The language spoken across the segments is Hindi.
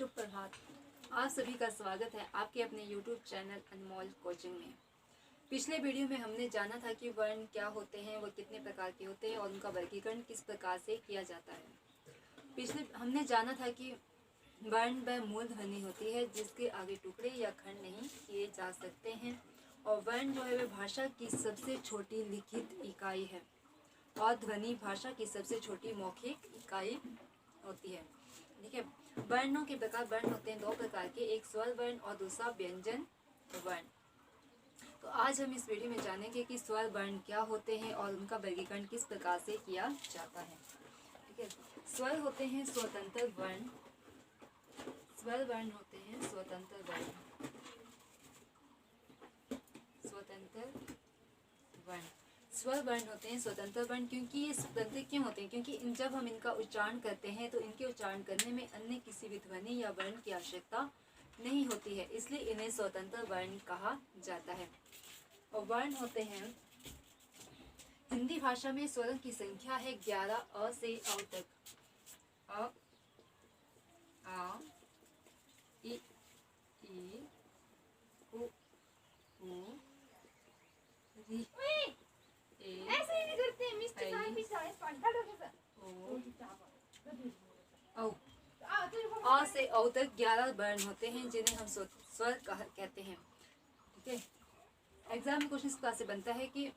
शुभ प्रभात। आप सभी का स्वागत है आपके अपने YouTube चैनल अनमोल कोचिंग में। पिछले वीडियो में हमने जाना था कि वर्ण क्या होते हैं, वो कितने प्रकार के होते हैं और उनका वर्गीकरण किस प्रकार से किया जाता है। पिछले हमने जाना था कि वर्ण वह मूल ध्वनि होती है जिसके आगे टुकड़े या खंड नहीं किए जा सकते हैं, और वर्ण जो है वह भाषा की सबसे छोटी लिखित इकाई है और ध्वनि भाषा की सबसे छोटी मौखिक इकाई होती है। देखिए, वर्णों के प्रकार वर्ण होते हैं दो प्रकार के, एक स्वर वर्ण और दूसरा व्यंजन वर्ण। तो आज हम इस वीडियो में जानेंगे कि स्वर वर्ण क्या होते हैं और उनका वर्गीकरण किस प्रकार से किया जाता है। ठीक है, स्वर होते हैं स्वतंत्र वर्ण, स्वर वर्ण होते हैं स्वतंत्र वर्ण, स्वतंत्र वर्ण। स्वर वर्ण होते हैं स्वतंत्र वर्ण। क्योंकि ये स्वतंत्र क्यों होते हैं? क्योंकि जब हम इनका उच्चारण करते हैं तो इनके उच्चारण करने में अन्य किसी भी ध्वनि या वर्ण की आवश्यकता नहीं होती है, इसलिए इन्हें स्वतंत्र वर्ण कहा जाता है। और वर्ण होते हैं, हिंदी भाषा में स्वरों की संख्या है 11 अ से अ तक। अ, आ, इ, उ, रि, ऐसे ही नहीं करते हैं मिस्टर साहब भी साइज पंखा लगे सर अ से औ तक 11 वर्ण होते हैं जिन्हें हम स्वर कहते हैं। ठीक है, एग्जाम में क्वेश्चन इस प्रकार से बनता है कि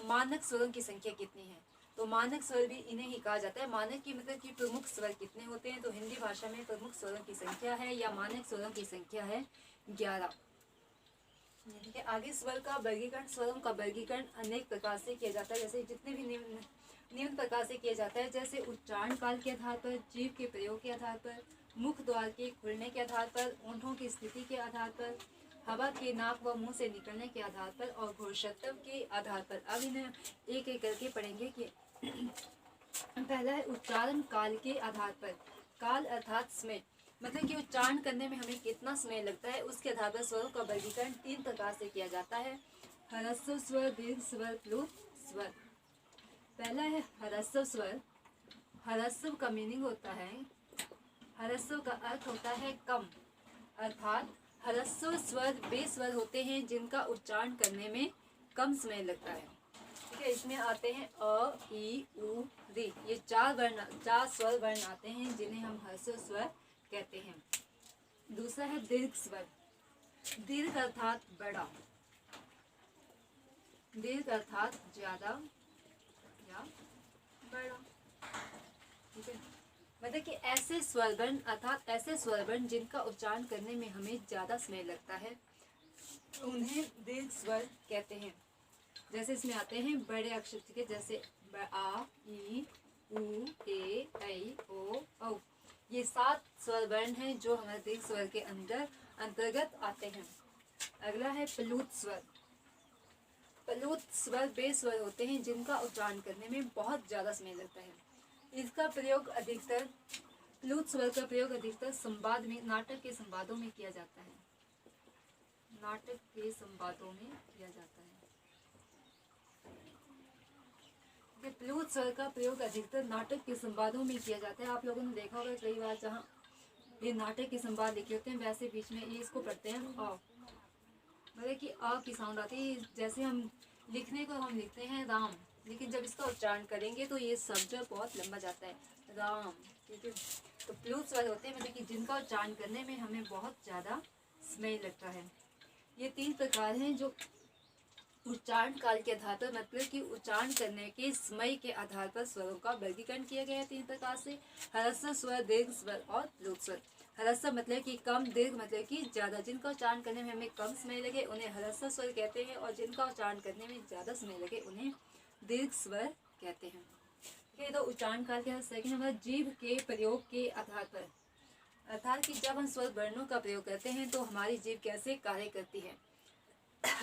मानक स्वरों की संख्या कितनी है। तो मानक स्वर भी इन्हें ही कहा जाता है। मानक की मतलब कि प्रमुख स्वर कितने होते हैं, तो हिंदी भाषा में प्रमुख स्वरों की संख्या है या मानक स्वरों की संख्या है 11। ठीक है, आगे स्वर का वर्गीकरण, स्वरों का वर्गीकरण अनेक प्रकार से किया जाता है। जैसे जितने भी निम्न प्रकार से किया जाता है, जैसे उच्चारण काल के आधार पर, जीभ के प्रयोग के आधार पर, मुख द्वार के खुलने के आधार पर, ओंठों की स्थिति के आधार पर, हवा के नाक व मुंह से निकलने के आधार पर और घोषत्व के आधार पर। अब इन्हें एक एक करके पढ़ेंगे कि पहला है उच्चारण काल के आधार पर। काल अर्थात समय, मतलब कि उच्चारण करने में हमें कितना समय लगता है, उसके आधार पर स्वरों का वर्गीकरण 3 प्रकार से किया जाता है। ह्रस्व स्वर, दीर्घ स्वर, प्लुत स्वर। पहला है ह्रस्व स्वर। ह्रस्व का मीनिंग होता है, ह्रस्व का अर्थ होता है कम, अर्थात ह्रस्व स्वर वे स्वर होते हैं जिनका उच्चारण करने में कम समय लगता है। ठीक है, इसमें आते हैं अ, ई, उ, रि। ये 4 स्वर वर्ण आते हैं जिन्हें हम ह्रस्व स्वर कहते हैं। दूसरा है दीर्घ स्वर। दीर्घ अर्थात बड़ा, दीर्घ अर्थात ज्यादा या बड़ा। ठीक है, मतलब कि ऐसे स्वर वर्ण अर्थात ऐसे स्वर वर्ण जिनका उच्चारण करने में हमें ज्यादा समय लगता है, उन्हें दीर्घ स्वर कहते हैं। जैसे इसमें आते हैं बड़े अक्षर, ठीक है, जैसे आ, ई, उ, ए, ऐ, ओ, औ। ये 7 स्वर वर्ण हैं जो हमारे दीर्घ स्वर के अंतर्गत आते हैं। अगला है प्लुत स्वर। प्लुत स्वर वे स्वर होते हैं जिनका उच्चारण करने में बहुत ज्यादा समय लगता है। इसका प्रयोग अधिकतर, प्लुत स्वर का प्रयोग अधिकतर संवाद में, नाटक के संवादों में किया जाता है। नाटक के संवादों में किया जाता है। प्लुत स्वर का प्रयोग अधिकतर नाटक के संवादों में किया जाता है। आप लोगों ने देखा होगा कई बार जहाँ ये नाटक के संवाद लिखे होते हैं, वैसे बीच में ये इसको पढ़ते हैं अ, मतलब कि अ की साउंड आती है। जैसे हम लिखने को हम लिखते हैं राम, लेकिन जब इसका उच्चारण करेंगे तो ये शब्द बहुत लंबा जाता है, राम। ठीक है, तो प्लुत स्वर होते हैं मतलब कि जिनका उच्चारण करने में हमें बहुत ज़्यादा समय लगता है। ये 3 प्रकार हैं जो उच्चारण काल के आधार पर, मतलब कि उच्चारण करने के समय के आधार पर स्वरों का वर्गीकरण किया गया है 3 प्रकार से। ह्रस्व स्वर, दीर्घ स्वर और प्लुत स्वर। ह्रस्व मतलब कि कम, दीर्घ मतलब कि ज्यादा। जिनका उच्चारण करने में हमें कम समय लगे उन्हें ह्रस्व स्वर कहते हैं, और जिनका उच्चारण करने में ज्यादा समय लगे उन्हें दीर्घ स्वर कहते हैं। ठीक है, तो उच्चारण काल के सेकंड नंबर जीभ के प्रयोग के आधार पर, अर्थात कि जब हम स्वर वर्णों का प्रयोग करते हैं तो हमारी जीभ कैसे कार्य करती है,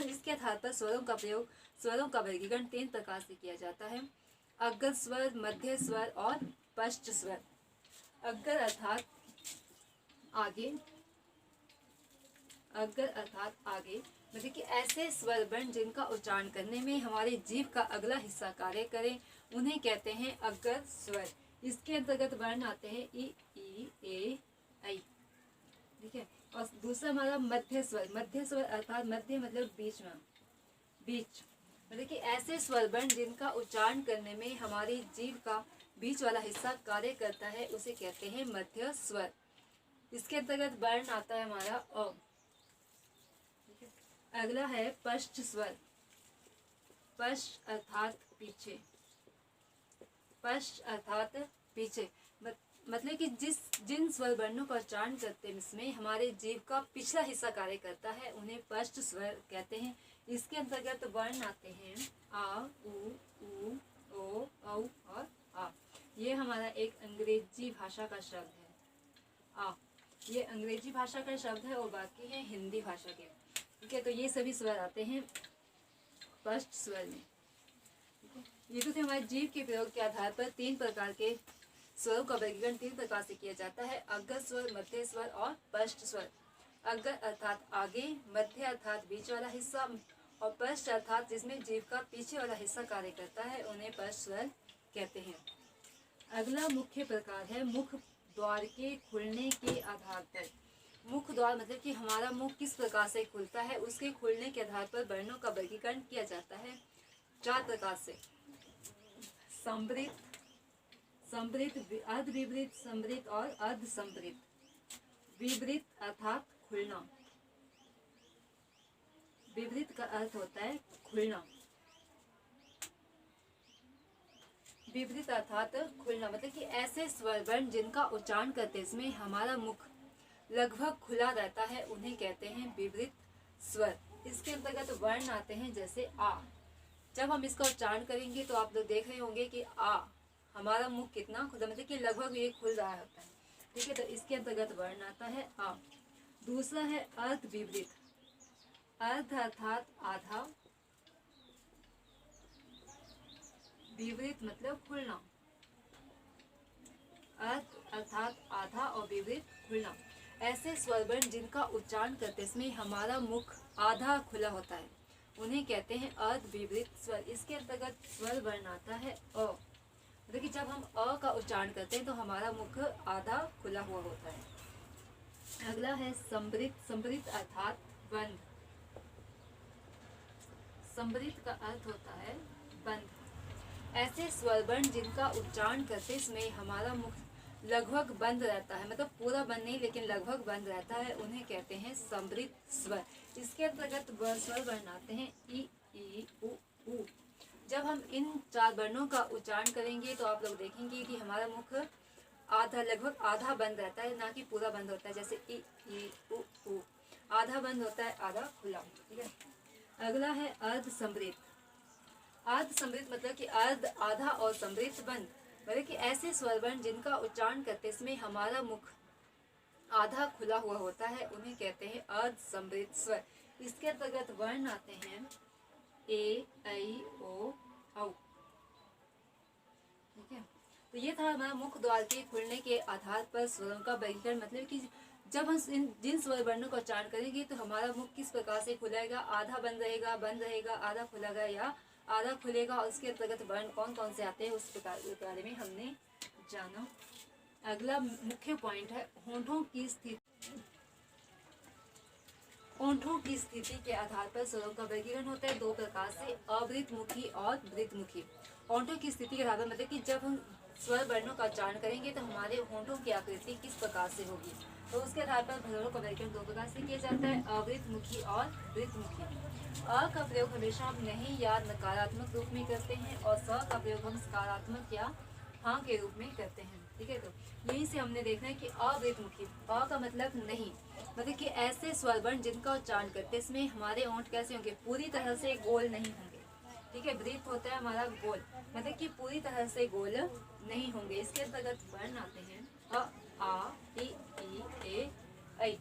इसके आधार पर स्वरों का प्रयोग, स्वरों का वर्गीकरण 3 प्रकार से किया जाता है। अग्र स्वर, मध्य स्वर और पश्च स्वर। अग्र अर्थात आगे, अग्र अर्थात आगे, मतलब कि ऐसे स्वर वर्ण जिनका उच्चारण करने में हमारे जीभ का अगला हिस्सा कार्य करे, उन्हें कहते हैं अग्र स्वर। इसके अंतर्गत वर्ण आते हैं ई, ए, ऐ। ठीक है। और दूसरा हमारा मध्य स्वर। मध्य स्वर अर्थात मध्य मतलब बीच में, बीच मतलब कि ऐसे स्वर वर्ण जिनका उच्चारण करने में हमारी जीभ का बीच वाला हिस्सा कार्य करता है उसे कहते हैं मध्य स्वर। इसके अंतर्गत वर्ण आता है हमारा अ। अगला है पश्च स्वर। पश्च अर्थात पीछे, पश्च अर्थात पीछे मतलब कि जिन स्वर वर्णों का उच्चारण करते हैं इसमें हमारे जीभ का पिछला हिस्सा कार्य करता है उन्हें पश्च स्वर कहते हैं। इसके अंतर्गत वर्ण आते हैं आ, उ, ओ, औ और आ। ये हमारा एक अंग्रेजी भाषा का शब्द है। आ ये अंग्रेजी भाषा का शब्द है और बाकी है हिंदी भाषा के। ठीक है, तो ये सभी स्वर आते हैं पश्च स्वर में। ये तो थे हमारे जीभ के प्रयोग के आधार पर 3 प्रकार के स्वरों का वर्गीकरण 3 प्रकार से किया जाता है, अग्र स्वर, मध्य स्वर और पश्च स्वर। अग्र अर्थात आगे, मध्य अर्थात बीच वाला हिस्सा और पश्च अर्थात जिसमें जीभ का पीछे वाला हिस्सा कार्य करता है उन्हें पश्च स्वर कहते हैं। अगला मुख्य प्रकार है मुख द्वार के खुलने के आधार पर। मुख द्वार मतलब कि हमारा मुख किस प्रकार से खुलता है उसके खुलने के आधार पर वर्णों का वर्गीकरण किया जाता है 4 प्रकार से। संवृत, संवृत, अर्धविवृत, संवृत और अर्धसंवृत। विवृत अर्थात खुलना, विवृत का अर्थ होता है खुलना, विवृत अर्थात खुलना मतलब कि ऐसे स्वर वर्ण जिनका उच्चारण करते इसमें हमारा मुख लगभग खुला रहता है उन्हें कहते हैं विवृत स्वर। इसके अंतर्गत वर्ण आते हैं जैसे आ। जब हम इसका उच्चारण करेंगे तो आप लोग देख रहे होंगे कि आ हमारा मुख कितना खुला मतलब कि लगभग ये खुल रहा होता है। ठीक है, तो इसके अंतर्गत वर्ण आता है आ। दूसरा है अर्ध विवृत। अर्ध अर्थात आधा, विवृत मतलब खुलना। अर्ध अर्थात आधा और विवृत खुलना। ऐसे स्वर वर्ण जिनका उच्चारण करते समय हमारा मुख आधा खुला होता है उन्हें कहते हैं अर्ध विवृत स्वर। इसके अंतर्गत स्वर वर्ण आता है अ। मतलब कि जब हम अ का उच्चारण करते हैं तो हमारा मुख आधा खुला हुआ होता है। अगला है संवृत। संवृत अर्थात बंद। संवृत का अर्थ होता है बंद। ऐसे स्वर वर्ण जिनका उच्चारण करते समय हमारा मुख लगभग बंद रहता है मतलब पूरा बंद नहीं लेकिन लगभग बंद रहता है उन्हें कहते हैं संवृत स्वर। इसके अंतर्गत स्वर वर्ण आते हैं ई, उ, ऊ। जब हम इन 4 वर्णों का उच्चारण करेंगे तो आप लोग देखेंगे कि हमारा मुख आधा लगभग आधा बंद रहता है ना कि पूरा बंद होता है। जैसे ई, उ, ऊ आधा बंद होता है आधा खुला। ठीक है, अगला है अर्ध संवृत। अर्ध संवृत मतलब कि अर्ध आधा और संवृत बंद मतलब कि ऐसे स्वर वर्ण जिनका उच्चारण करते समय हमारा मुख आधा खुला हुआ होता है उन्हें कहते हैं अर्ध संवृत स्वर। इसके अंतर्गत वर्ण आते हैं ए, ऐ, ओ, औ। ठीक है, तो ये था हमारा मुख द्वार के खुलने के आधार पर स्वरों का वर्गीकरण मतलब कि जब हम जिन स्वर वर्णों का उच्चारण करेंगे तो हमारा मुख किस प्रकार से खुलेगा, आधा बंद रहेगा, आधा खुलेगा या आधा खुलेगा और उसके अंतर्गत वर्ण कौन कौन से आते हैं उस प्रकार के बारे में हमने जाना। अगला मुख्य पॉइंट है होंठों की स्थिति। होंठों की स्थिति के आधार पर स्वरों का वर्गीकरण होता है 2 प्रकार से, अवृतमुखी और वृतमुखी। होंठों की स्थिति के आधार पर मतलब कि जब हम स्वर वर्णों का उच्चारण करेंगे तो हमारे होंठों की आकृति किस प्रकार से होगी तो उसके आधार पर स्वरों का वर्गीकरण 2 प्रकार से किया जाता है, अवृतमुखी और वृतमुखी। अ का प्रयोग हमेशा हम नहीं या नकारात्मक रूप में करते हैं और स का प्रयोग हम सकारात्मक या हाँ के रूप में करते हैं। ठीक है, तो यहीं से हमने देखना है कि अवृतमुखी अ का मतलब नहीं मतलब कि ऐसे स्वर वर्ण जिनका उच्चारण करते इसमें हमारे होंठ कैसे होंगे, पूरी तरह से गोल नहीं होंगे। ठीक है, वृत्त होता है हमारा गोल मतलब कि पूरी तरह से गोल नहीं होंगे। इसके अंतर्गत वर्ण आते हैं अ, आ, इ, ए, ऐ।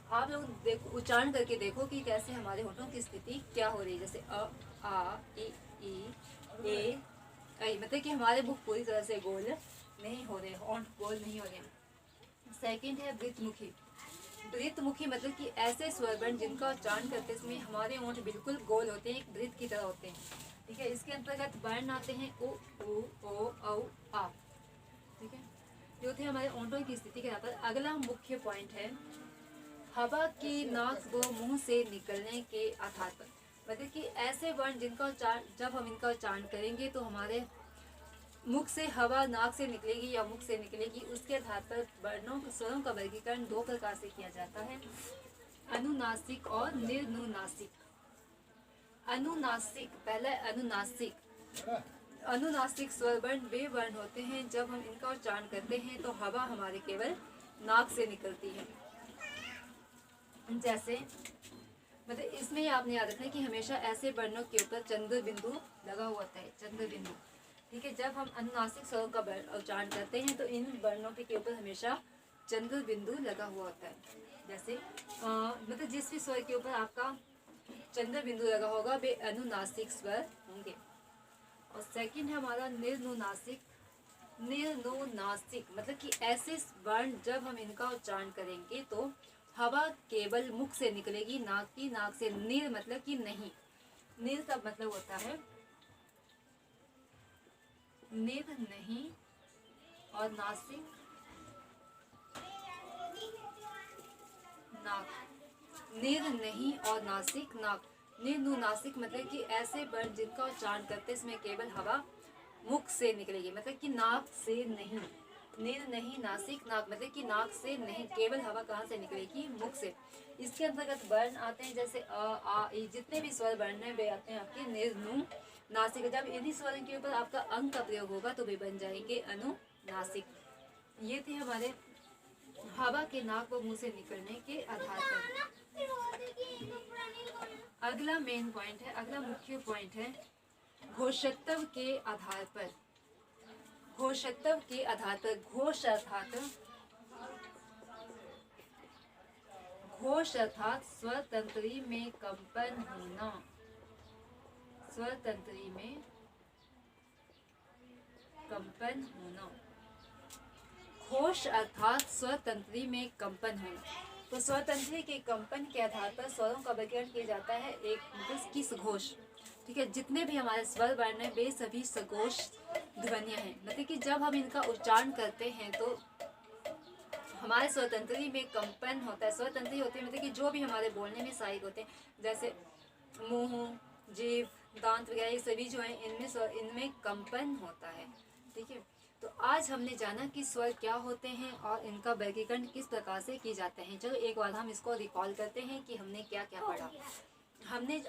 आप लोग उच्चारण करके देखो कि कैसे हमारे होठों की स्थिति क्या हो रही है। जैसे अ, आ, इ, ए, ऐ मतलब कि हमारे मुख पूरी तरह से गोल नहीं हो रहे, होंठ गोल नहीं हो रहे। सेकंड है वृत्तमुखी। वृत्तमुखी मतलब कि ऐसे स्वर वर्ण जिनका उच्चारण करते समय हमारे होंठ बिल्कुल गोल होते हैं, एक वृत्त की तरह होते हैं। ठीक है, इसके अंतर्गत वर्ण आते हैं उ, ओ, औ, आ। ठीक है, जो थे हमारे होंठों की स्थिति के आधार पर। अगला मुख्य पॉइंट है हवा की नाक व मुंह से निकलने के आधार पर, मतलब कि ऐसे वर्ण जिनका उच्चारण जब हम इनका उच्चारण करेंगे तो हमारे मुख से हवा नाक से निकलेगी या मुख से निकलेगी, उसके आधार पर वर्णों स्वरों का वर्गीकरण दो प्रकार से किया जाता है, अनुनासिक और निर्नुनासिक। अनुनासिक, पहला अनुनासिक। अनुनासिक स्वर वर्ण वे वर्ण होते हैं जब हम इनका उच्चारण करते हैं तो हवा हमारे केवल नाक से निकलती है। जैसे मतलब इसमें आपने याद रखना है कि हमेशा ऐसे वर्णों के ऊपर चंद्र बिंदु लगा हुआ होता है, चंद्र बिंदु, ठीक है। जब हम अनुनासिक स्वरों का उच्चारण करते हैं तो इन वर्णों के ऊपर हमेशा चंद्र बिंदु लगा हुआ होता है। जैसे मतलब जिस भी स्वर के ऊपर आपका चंद्र बिंदु लगा होगा वे अनुनासिक स्वर होंगे। और सेकंड है हमारा निर्नुनासिक। निर्नुनासिक मतलब कि ऐसे वर्ण जब हम इनका उच्चारण करेंगे तो हवा केवल मुख से निकलेगी, नाक की नाक से। निर मतलब कि नहीं, निर का मतलब होता है निर नहीं, और नासिक नाक। निर नहीं और नासिक नाक। निर्नुनासिक मतलब कि ऐसे वर्ण जिनका उच्चारण करते इसमें केवल हवा मुख से निकलेगी, मतलब कि नाक से नहीं। निर नहीं नासिक नाक मतलब कि नाक से नहीं, केवल हवा कहाँ से निकलेगी, मुख से। इसके अंतर्गत वर्ण आते हैं जैसे अ आ ई, जितने भी स्वर वर्ण हैं वे आते हैं आपके निर्नु नासिक। जब इन्हीं स्वरों के ऊपर आपका अंग का प्रयोग होगा तो वे बन जाएंगे अनुनासिक। ये थे हमारे हवा के नाक व मुंह से निकलने के आधार पर। अगला मेन पॉइंट है, अगला मुख्य पॉइंट है घोषत्व के आधार पर। घोषत्व के आधार पर, घोष अर्थात स्वतंत्री में कंपन होना। स्वतंत्री में कंपन होना। घोष अर्थात स्वतंत्री में कंपन होना। तो स्वतंत्री के कंपन के आधार पर स्वरों का वर्गीकरण किया जाता है। एक मतलब कि सघोष, ठीक है। जितने भी हमारे स्वर वर्ण हैं वे सभी सघोष ध्वनियाँ हैं, मतलब कि जब हम इनका उच्चारण करते हैं तो हमारे स्वतंत्री में कंपन होता है। स्वतंत्री होती है मतलब कि जो भी हमारे बोलने में सहायक होते हैं, जैसे मुंह, जीभ, दांत वगैरह, ये सभी जो हैं इनमें कंपन होता है, ठीक है। तो आज हमने जाना कि स्वर क्या होते हैं और इनका वर्गीकरण किस प्रकार से किए जाते हैं। चलो एक बार हम इसको रिकॉल करते हैं कि हमने क्या क्या पढ़ा।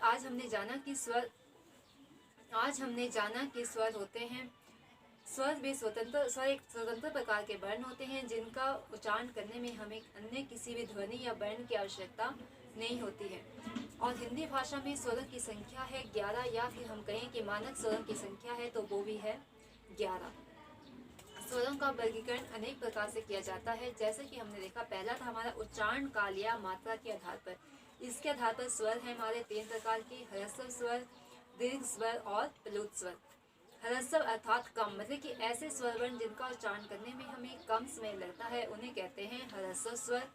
आज हमने जाना कि स्वर होते हैं, स्वर भी स्वर एक स्वतंत्र प्रकार के वर्ण होते हैं जिनका उच्चारण करने में हमें अन्य किसी भी ध्वनि या वर्ण की आवश्यकता नहीं होती है। और हिंदी भाषा में स्वरों की संख्या है 11, या फिर हम कहें कि मानक स्वरों की संख्या है तो वो भी है 11। स्वरों का वर्गीकरण अनेक प्रकार से किया जाता है, जैसे कि हमने देखा पहला था हमारा उच्चारण काल या मात्रा के आधार पर। इसके आधार पर स्वर है हमारे 3 प्रकार के, ह्रस्व स्वर, दीर्घ स्वर और प्लुत स्वर। ह्रस्व अर्थात कम, मतलब कि ऐसे स्वर वर्ण जिनका उच्चारण करने में हमें कम समय लगता है उन्हें कहते हैं ह्रस्व स्वर।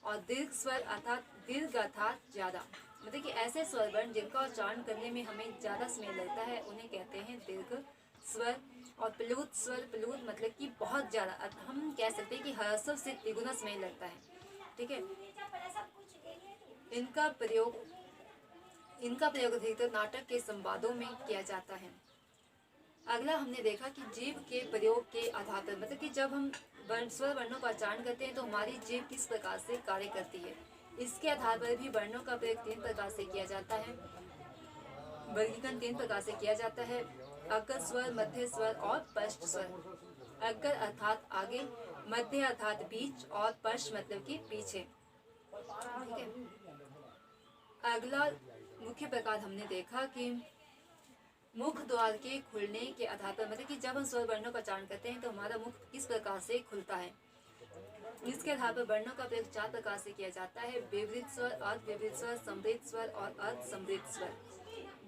और दीर्घ स्वर अर्थात दीर्घ अर्थात ज्यादा, मतलब कि ऐसे स्वर वर्ण जिनका उच्चारण करने में हमें ज्यादा समय लगता है उन्हें कहते हैं दीर्घ स्वर। और प्लुत स्वर, प्लुत मतलब कि बहुत ज्यादा, हम कह सकते हैं कि ह्रस्व से तिगुना समय लगता है, ठीक है। इनका प्रयोग अधिकतर नाटक के संवादों में किया जाता है। अगला हमने देखा कि जीभ के प्रयोग के आधार पर, मतलब कि जब हम स्वर वर्णों का उच्चारण करते हैं तो हमारी जीभ किस प्रकार से कार्य करती है, इसके आधार पर भी वर्णों का प्रयोग 3 प्रकार से किया जाता है। वर्गीकरण 3 प्रकार से किया जाता है, अग्र स्वर, मध्य स्वर और पश्च स्वर। अग्र अर्थात आगे, मध्य अर्थात बीच और पश्च मतलब कि पीछे, ठीक है। अगला मुख्य प्रकार हमने देखा कि मुख द्वार के खुलने के आधार पर, मतलब कि जब हम स्वर वर्णों का उच्चारण करते हैं तो हमारा मुख किस प्रकार से खुलता है, इसके आधार पर वर्णों का प्रयोग 4 प्रकार से किया जाता है। विवृत स्वर, अर्ध विवृत स्वर, समृद्ध स्वर और अर्ध समृद्ध स्वर।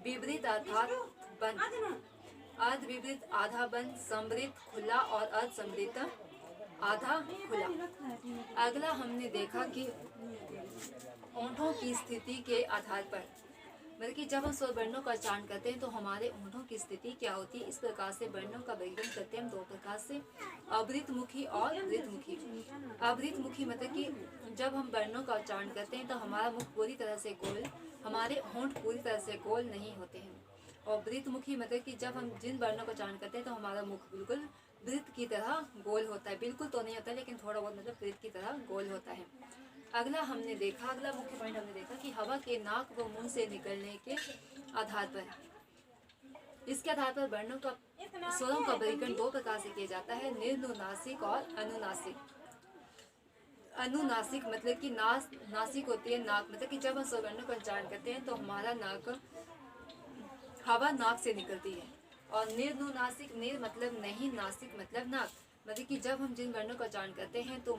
विवृत अर्थात बंद, अर्ध विवृत आधा बंद, समृद्ध खुला और अर्ध समृद्ध आधा खुला। अगला हमने देखा कि ओंठों की स्थिति के आधार पर, मतलब कि जब हम स्वर वर्णों का उच्चारण करते हैं तो हमारे होठों की स्थिति क्या होती है। इस प्रकार से वर्णों का वर्गीकरण करते हैं हम दो प्रकार से, अवृतमुखी और वृत्तमुखी। अवृतमुखी मतलब कि जब हम वर्णों का उच्चारण करते हैं तो हमारा मुख पूरी तरह से गोल, हमारे होंठ पूरी तरह से गोल नहीं होते हैं। और वृत्तमुखी मतलब कि जब हम जिन वर्णों का उच्चारण करते हैं तो हमारा मुख बिल्कुल वृत्त की तरह गोल होता है, बिल्कुल तो नहीं होता लेकिन थोड़ा बहुत मतलब वृत्त की तरह गोल होता है। अगला मुख्य पॉइंट हमने देखा कि हवा के नाक व मुंह से निकलने के आधार पर, इसके आधार पर वर्णों का स्वरों का वर्गीकरण दो प्रकार से किया जाता है, निर्नुनासिक और अनुनासिक। अनुनासिक मतलब कि नासिक होती है नाक, मतलब कि जब हम स्वर वर्णों का उच्चारण करते हैं तो हमारा नाक, हवा नाक से निकलती है। और निर्नुनासिक, निर मतलब नहीं, नासिक मतलब नाक, मतलब कि जब हम जिन वर्णों का उच्चारण करते हैं तो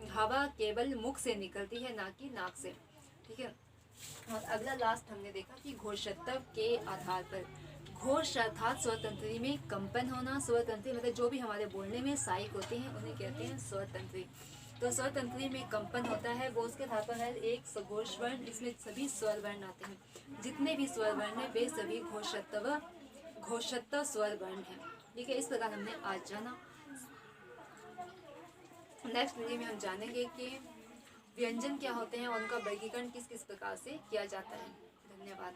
हवा केवल मुख से निकलती है, ना कि नाक से। ठीक है। और अगला लास्ट हमने देखा कि घोषत्व के आधार पर, घोष अर्थात स्वतंत्री में कंपन होना। स्वतंत्री मतलब जो भी हमारे बोलने में सहायक होते हैं उन्हें कहते हैं स्वतंत्री। तो स्वतंत्री में कंपन होता है वो उसके आधार पर है एक सघोष वर्ण, इसमें सभी स्वर वर्ण आते हैं। जितने भी स्वर वर्ण है वे सभी घोषत्व स्वर वर्ण है। ठीक है। इस प्रकार हमने आज जाना। नेक्स्ट वीडियो में हम जानेंगे कि व्यंजन क्या होते हैं और उनका वर्गीकरण किस किस प्रकार से किया जाता है। धन्यवाद।